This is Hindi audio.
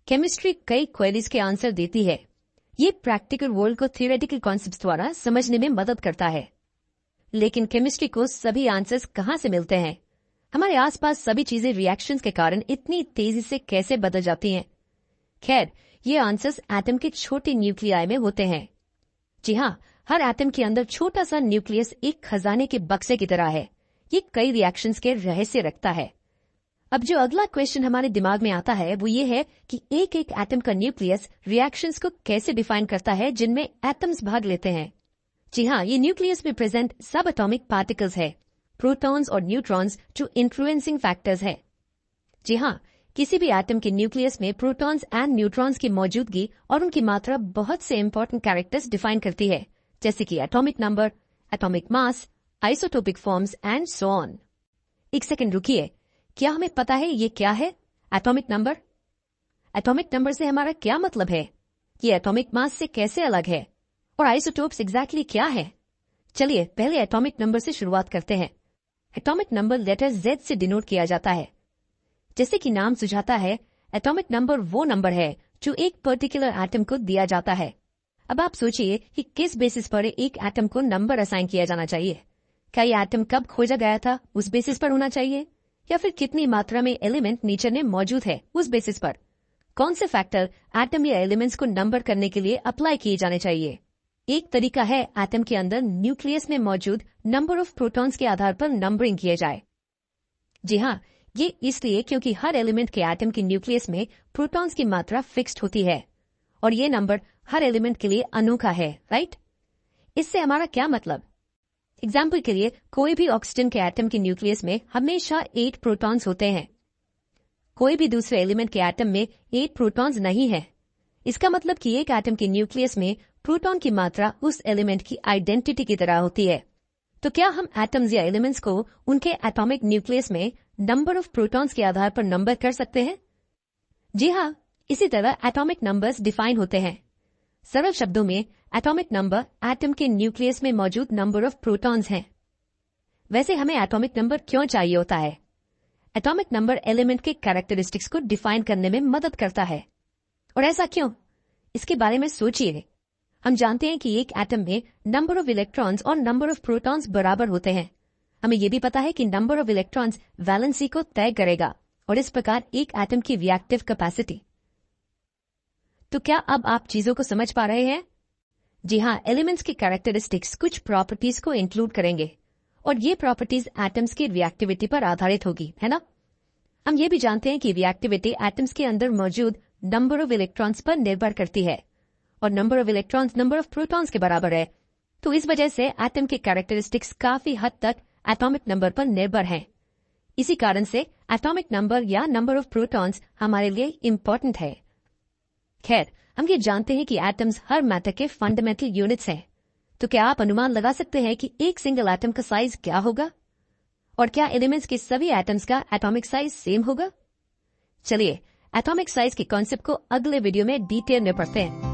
केमिस्ट्री कई क्वेरीज के आंसर देती है। ये प्रैक्टिकल वर्ल्ड को थियोरेटिकल कॉन्सेप्ट्स द्वारा समझने में मदद करता है। लेकिन केमिस्ट्री को सभी आंसर्स कहाँ से मिलते हैं? हमारे आसपास सभी चीजें रिएक्शंस के कारण इतनी तेजी से कैसे बदल जाती हैं? खैर, ये आंसर्स एटम के छोटे न्यूक्लियाई में होते हैं। जी हाँ, हर एटम के अंदर छोटा सा न्यूक्लियस एक खजाने के बक्से की तरह है। ये कई रिएक्शंस के रहस्य रखता है। अब जो अगला क्वेश्चन हमारे दिमाग में आता है वो ये है कि एक एक एटम का न्यूक्लियस रिएक्शंस को कैसे डिफाइन करता है जिनमें एटम्स भाग लेते हैं। जी हाँ, ये न्यूक्लियस में प्रेजेंट सब एटॉमिक पार्टिकल्स है, प्रोटॉन्स और न्यूट्रॉन्स जो इन्फ्लुएंसिंग फैक्टर्स है। जी हाँ, किसी भी एटम के न्यूक्लियस में प्रोटॉन्स एंड न्यूट्रॉन्स की मौजूदगी और उनकी मात्रा बहुत से इंपॉर्टेंट कैरेक्टर्स डिफाइन करती है, जैसे कि atomic number, atomic mass, isotopic forms and so on. एक सेकंड रुकिए, क्या हमें पता है ये क्या है एटॉमिक नंबर? एटॉमिक नंबर से हमारा क्या मतलब है? ये एटॉमिक मास से कैसे अलग है? और आइसोटोप्स एग्जैक्टली क्या है? चलिए पहले एटॉमिक नंबर से शुरुआत करते हैं। एटॉमिक नंबर लेटर Z से डिनोट किया जाता है। जैसे कि नाम सुझाता है, एटॉमिक नंबर वो नंबर है जो एक पर्टिकुलर एटम को दिया जाता है। अब आप सोचिए कि किस बेसिस पर एक एटम को नंबर असाइन किया जाना चाहिए। क्या ये एटम कब खोजा गया था उस बेसिस पर होना चाहिए, या फिर कितनी मात्रा में एलिमेंट नेचर में मौजूद है उस बेसिस पर? कौन से फैक्टर एटम या एलिमेंट्स को नंबर करने के लिए अप्लाई किए जाने चाहिए? एक तरीका है एटम के अंदर न्यूक्लियस में मौजूद नंबर ऑफ प्रोटॉन्स के आधार पर नंबरिंग किए जाए। जी हाँ, ये इसलिए क्योंकि हर एलिमेंट के एटम के न्यूक्लियस में प्रोटॉन्स की मात्रा फिक्स्ड होती है और ये नंबर हर एलिमेंट के लिए अनोखा है, राइट? इससे हमारा क्या मतलब? एग्जाम्पल के लिए, कोई भी ऑक्सीजन के एटम के न्यूक्लियस में हमेशा 8 प्रोटॉन्स होते हैं। कोई भी दूसरे एलिमेंट के एटम में 8 प्रोटॉन्स नहीं है। इसका मतलब कि एक एटम के न्यूक्लियस में प्रोटॉन की मात्रा उस एलिमेंट की आइडेंटिटी की तरह होती है। तो क्या हम एटम्स या एलिमेंट्स को उनके एटॉमिक न्यूक्लियस में नंबर ऑफ प्रोटॉन्स के आधार पर नंबर कर सकते हैं? जी हाँ, इसी तरह एटॉमिक नंबर्स डिफाइन होते हैं। सरल शब्दों में, एटॉमिक नंबर एटम के न्यूक्लियस में मौजूद नंबर ऑफ प्रोटॉन्स हैं। वैसे हमें एटॉमिक नंबर क्यों चाहिए होता है? एटॉमिक नंबर एलिमेंट के कैरेक्टरिस्टिक्स को डिफाइन करने में मदद करता है। और ऐसा क्यों? इसके बारे में सोचिए। हम जानते हैं कि एक एटम में नंबर ऑफ इलेक्ट्रॉन्स और नंबर ऑफ प्रोटॉन्स बराबर होते हैं। हमें यह भी पता है कि नंबर ऑफ इलेक्ट्रॉन्स वैलेंसी को तय करेगा और इस प्रकार एक एटम की रिएक्टिव कैपेसिटी। तो क्या अब आप चीजों को समझ पा रहे हैं? जी हाँ, एलिमेंट्स की कैरेक्टरिस्टिक्स कुछ प्रॉपर्टीज को इंक्लूड करेंगे और ये प्रॉपर्टीज एटम्स की रिएक्टिविटी पर आधारित होगी, है ना? हम ये भी जानते हैं कि रिएक्टिविटी एटम्स के अंदर मौजूद नंबर ऑफ इलेक्ट्रॉन्स पर निर्भर करती है और number of electrons number of protons के बराबर है। तो इस वजह से एटम के कैरेक्टरिस्टिक्स काफी हद तक एटॉमिक नंबर पर निर्भर हैं। इसी कारण से एटॉमिक नंबर या नंबर ऑफ प्रोटॉन्स हमारे लिए इम्पोर्टेंट है। खैर, हम ये जानते हैं कि एटम्स हर मैटर के फंडामेंटल यूनिट्स हैं। तो क्या आप अनुमान लगा सकते हैं कि एक सिंगल एटम का साइज क्या होगा? और क्या एलिमेंट्स के सभी एटम्स का एटॉमिक साइज सेम होगा? चलिए एटॉमिक साइज के कॉन्सेप्ट को अगले वीडियो में डिटेल में पढ़ते हैं।